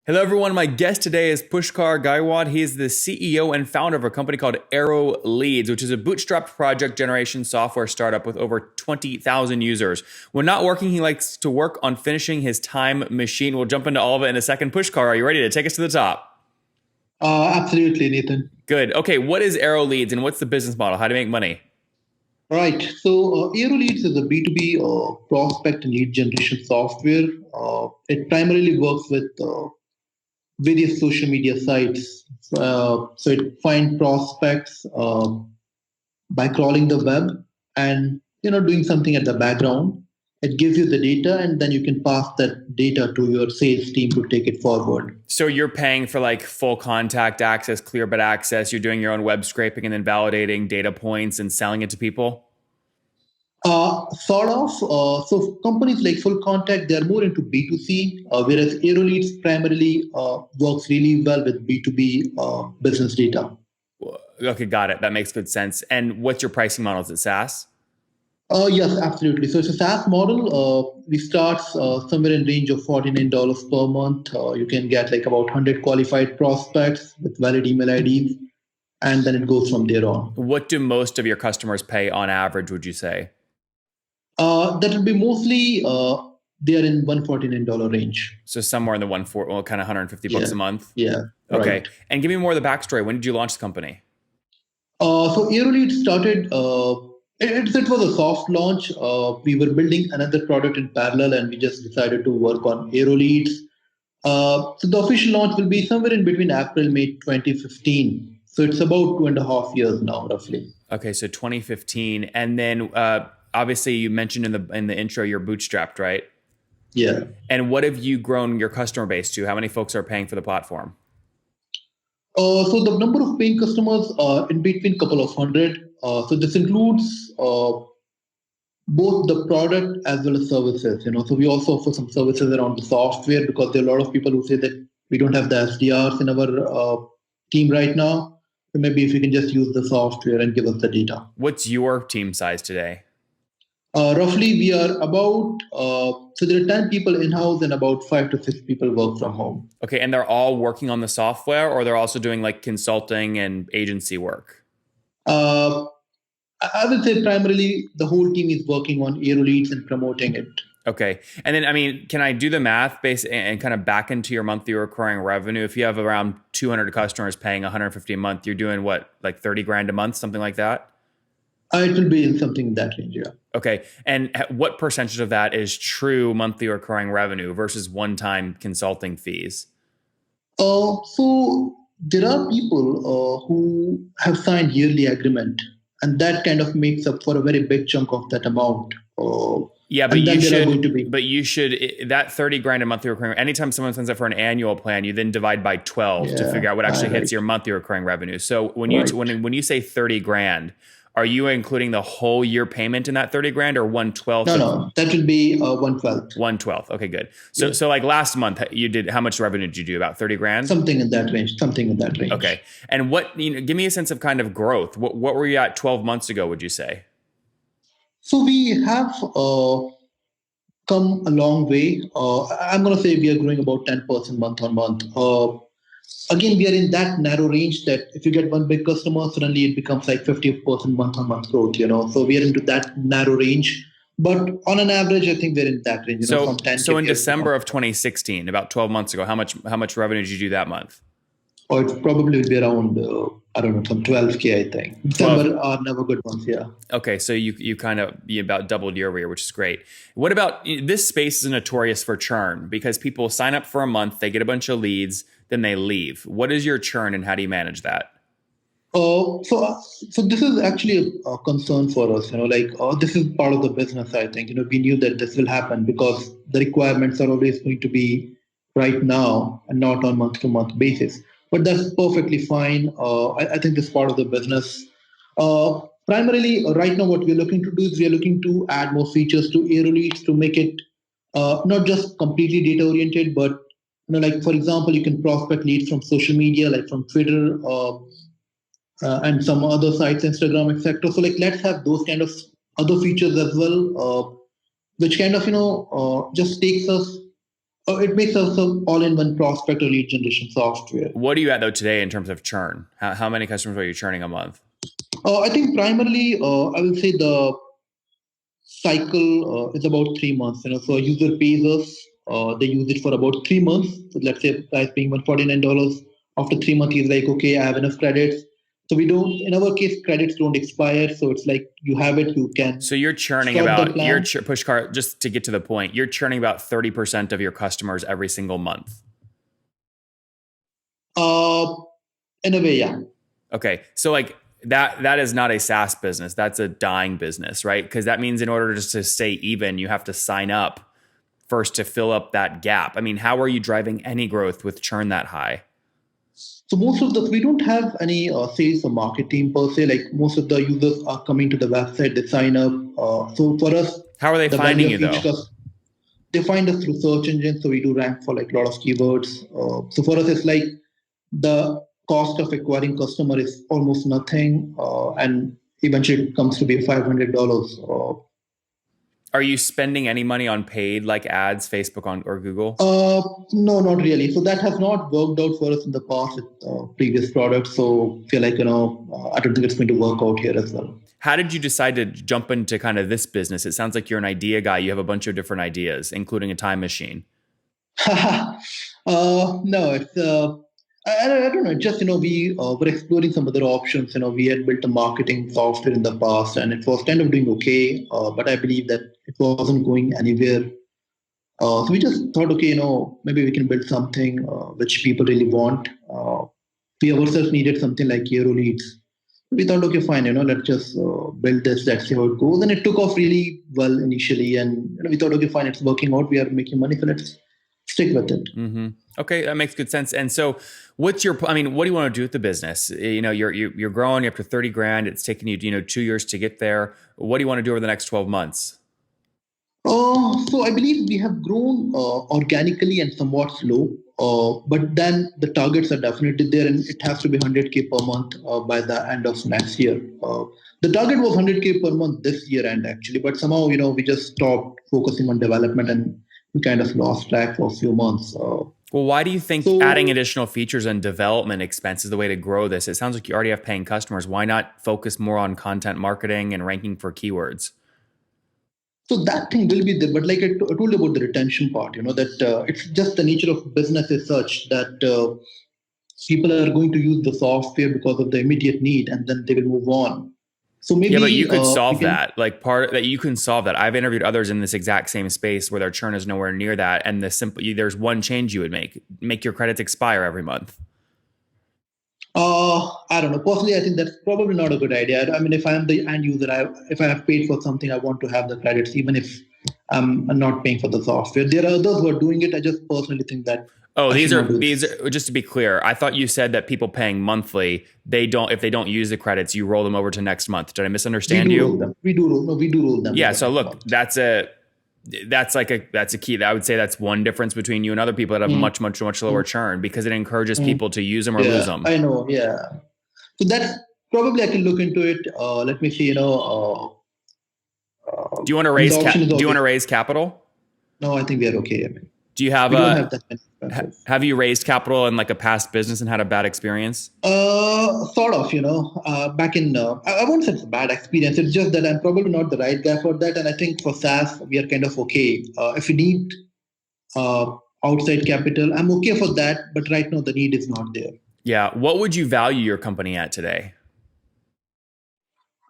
Hello, everyone. My guest today is Pushkar Gaikwad. He is the CEO and founder of a company called Aeroleads, which is a bootstrapped project generation software startup with over 20,000 users. When not working, he likes to work on finishing his time machine. We'll jump into all of it in a second. Pushkar, are you ready to take us to the top? Absolutely, Nathan. Good. Okay, what is Aeroleads and what's the business model? How do you make money? Right. So, Aeroleads is a B2B prospect and lead generation software. It primarily works with various social media sites. So, it finds prospects by crawling the web and doing something at the background. It gives you the data, and then you can pass that data to your sales team to take it forward. So you're paying for like full contact access, clear bit access. You're doing your own web scraping and then validating data points and selling it to people. Sort of. So companies like Full Contact, they are more into B2C, whereas Aeroleads primarily works really well with B2B business data. Okay, got it. That makes good sense. And what's your pricing model? Is it SaaS? Yes, absolutely. So it's a SaaS model. We start somewhere in range of $49 per month. You can get like about 100 qualified prospects with valid email IDs, and then it goes from there on. What do most of your customers pay on average, would you say? That will be mostly they are in $149 range. So somewhere in the well, kind of 150 bucks Yeah, a month. yeah, Okay. right. And give me more of the backstory. When did you launch the company? So Aerolead started. It was a soft launch. We were building another product in parallel, and we just decided to work on Aeroleads. So the official launch will be somewhere in between April May 2015. So it's about 2.5 years now, roughly. Okay, so 2015, and then obviously you mentioned in the intro you're bootstrapped, right? Yeah. And what have you grown your customer base to? How many folks are paying for the platform? So the number of paying customers are in between couple of hundred. So this includes both the product as well as services. So we also offer some services around the software because there are a lot of people who say that we don't have the SDRs in our team right now. So maybe if you can just use the software and give us the data. What's your team size today? Roughly, we are about so there are 10 people in house and about 5 to 6 people work from home. Okay, and they're all working on the software, or they're also doing like consulting and agency work? Uh, I would say primarily the whole team is working on Aeroleads and promoting it. Okay. And then, I mean, can I do the math based and kind of back into your monthly recurring revenue? If you have around 200 customers paying 150 a month, you're doing what, like 30 grand a month, something like that? It will be in something in that range, yeah. Okay. And what percentage of that is true monthly recurring revenue versus one-time consulting fees? So there are people who have signed yearly agreement, and that kind of makes up for a very big chunk of that amount. Yeah, but And then you there are going should, to be that 30 grand a monthly recurring, anytime someone signs up for an annual plan, you then divide by 12 to yeah, figure out what actually hits right, your monthly recurring revenue. So right. when you say 30 grand, are you including the whole year payment in that 30 grand or 1/12 No, of no, that will be 1/12. 1/12? Okay, good. Yeah. So like last month you did, how much revenue did you do? About 30 grand? Something in that range. Something in that range. Okay. And give me a sense of kind of growth. What were you at 12 months ago, would you say? So we have come a long way. I'm going to say we are growing about 10% month on month. Again, we are in that narrow range that if you get one big customer, suddenly it becomes like 50% month on month growth. So we are into that narrow range. But on an average, I think we're in that range, So from 10 so in December of 2016, about 12 months ago, how much revenue did you do that month? or it probably will be around, I don't know, some 12K, I think. 12. December are never good ones, yeah. Okay, so you kind of about doubled year over year, which is great. What about this space is notorious for churn because people sign up for a month, they get a bunch of leads, then they leave. What is your churn and how do you manage that? So this is actually a concern for us. This is part of the business. I think we knew that this will happen because the requirements are always going to be right now and not on month to month basis. But that's perfectly fine. I think this is part of the business. Primarily, right now, what we're looking to do is we are looking to add more features to Aeroleads to make it not just completely data oriented, but like for example, you can prospect leads from social media, like from Twitter. And some other sites, Instagram, etc. So like let's have those kind of other features as well, which kind of just takes us It makes us an all-in-one prospect or lead generation software. What are you at though today in terms of churn? How many customers are you churning a month? I think primarily, I will say the cycle is about 3 months. So a user pays us, they use it for about 3 months. So let's say price being $149. After 3 months, he's like, okay, I have enough credits. So we don't, in our case, credits don't expire. So it's like you have it, you can So you're churning stop the about plan. Pushkar, just to get to the point, you're churning about 30% of your customers every single month. Uh, in a way, yeah. Okay. So like that is not a SaaS business. That's a dying business, right? Because that means in order just to stay even, you have to sign up first to fill up that gap. I mean, how are you driving any growth with churn that high? So most of the we don't have any sales or marketing per se. Like most of the users are coming to the website, they sign up. So for us, How are they the value finding you of each though? customer, they find us through search engines. So we do rank for like a lot of keywords. So for us, it's like the cost of acquiring customer is almost nothing, and eventually it comes to be $500. Are you spending any money on paid like ads, Facebook or Google? No, not really. So that has not worked out for us in the past with previous products. So feel like I don't think it's going to work out here as well. How did you decide to jump into kind of this business? It sounds like you're an idea guy. You have a bunch of different ideas, including a time machine. No, it's I don't know. Just we were exploring some other options. We had built a marketing software in the past, and it was kind of doing okay. But I believe that it wasn't going anywhere. So we just thought, okay, maybe we can build something which people really want. We ourselves needed something like Aeroleads. We thought, okay, fine, let's just build this, let's see how it goes. And it took off really well initially. And we thought, okay, fine, it's working out. We are making money, so let's stick with it. Mm-hmm. Okay, that makes good sense. And so, what do you want to do with the business? You're growing. You're up to 30 grand. It's taken you 2 years to get there. What do you want to do over the next 12 months? So I believe we have grown organically and somewhat slow, but then the targets are definitely there, and it has to be 100K per month by the end of next year. The target was 100K per month this year end actually, but somehow we just stopped focusing on development and we kind of lost track for a few months. Well, why do you think adding So additional features and development expense is the way to grow this? It sounds like you already have paying customers. Why not focus more on content marketing and ranking for keywords? So that thing will be there, but like I told you about the retention part, that it's just the nature of business is such that people are going to use the software because of the immediate need, and then they will move on. So Yeah, but you maybe could we solve can. that. Like part that you can solve that. I've interviewed others in this exact same space where their churn is nowhere near that, and there's one change you would make your credits expire every month. I don't know. Personally, I think that's probably not a good idea. I mean, if I'm the end user, if I have paid for something, I want to have the credits, even if I'm not paying for the software. There are others who are doing it. I just personally think that Oh, I should not do these this. are just to be clear. I thought you said that people paying monthly, if they don't use the credits, you roll them over to next month. Did I We misunderstand do roll you? them. We do roll. No, we do roll them Yeah, over so next look, month. that's a key. I would say that's one difference between you and other people that have Mm. much lower churn because it encourages Mm. people to use them or lose Yeah, them. I know. Yeah. So that's probably I can look into it. Let me see. Do you want to I mean, the raise option is do you want always to raise capital? no. I think we are okay. I mean, Do you have we don't have that many expenses. have you raised capital in like a past business and had a bad experience? Sort of. Back in I won't say it's a bad experience. It's just that I'm probably not the right guy for that, and I think for SaaS we are kind of okay. If we need uh, outside capital, I'm okay for that. But right now the need is not there. Yeah. What would you value your company at today?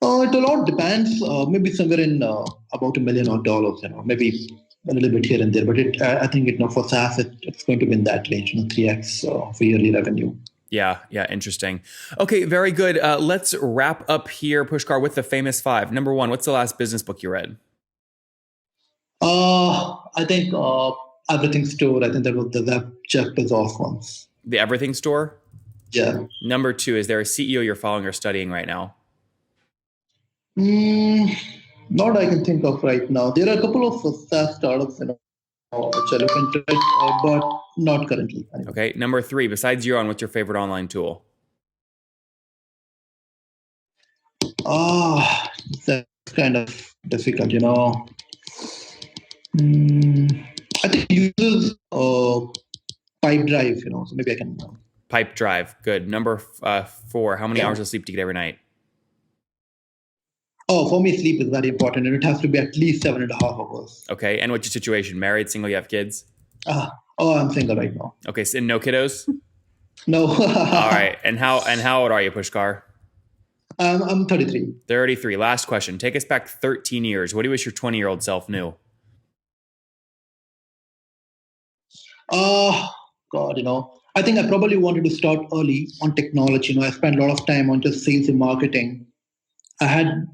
It a lot depends. Maybe somewhere in about $1 million or dollars. Maybe a little bit here and there. But I think for SaaS, it's going to be in that range. 3x for yearly revenue. Yeah, interesting. Okay, very good. Let's wrap up here, Pushkar, with the famous five. Number one, what's the last business book you read? I think Everything Store. I think that was the Jeff Bezos ones. The Everything Store? Yeah. Number two, is there a CEO you're following or studying right now? Mm, Not I can think of right now. There are a couple of SaaS startups, which I look into it, but not currently. Anyway. Okay. Number three, besides Euron, what's your favorite online tool? That's kind of difficult. Mm, I think it uses pipe drive, so maybe I can. Pipe drive. Good. Number 4. How many Yeah. hours of sleep do you get every night? Oh, for me, sleep is very important, and it has to be at least 7.5 hours. Okay. And what's your situation? Married, single, you have kids? I'm single right now. Okay. So no kiddos? No. All right. And how old are you, Pushkar? I'm 33. 33. Last question. Take us back 13 years. What do you wish your 20-year-old self knew? Oh, God, I think I probably wanted to start early on technology. I spent a lot of time on just sales and marketing. I had,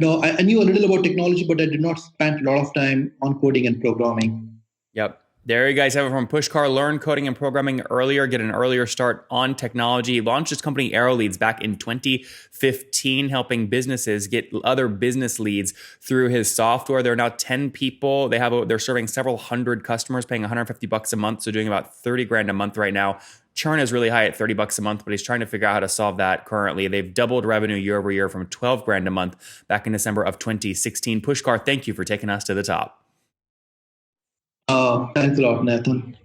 I knew a little about technology, but I did not spend a lot of time on coding and programming. Yep. There you guys have it from Pushkar. Learn coding and programming earlier, get an earlier start on technology. He launched his company Aeroleads back in 2015, helping businesses get other business leads through his software. There are now 10 people. They're serving several hundred customers, paying $150 a month, so doing about 30 grand a month right now. Churn is really high at 30 bucks a month, but he's trying to figure out how to solve that currently. They've doubled revenue year over year from 12 grand a month back in December of 2016. Pushkar, thank you for taking us to the top. Thanks a lot, Nathan.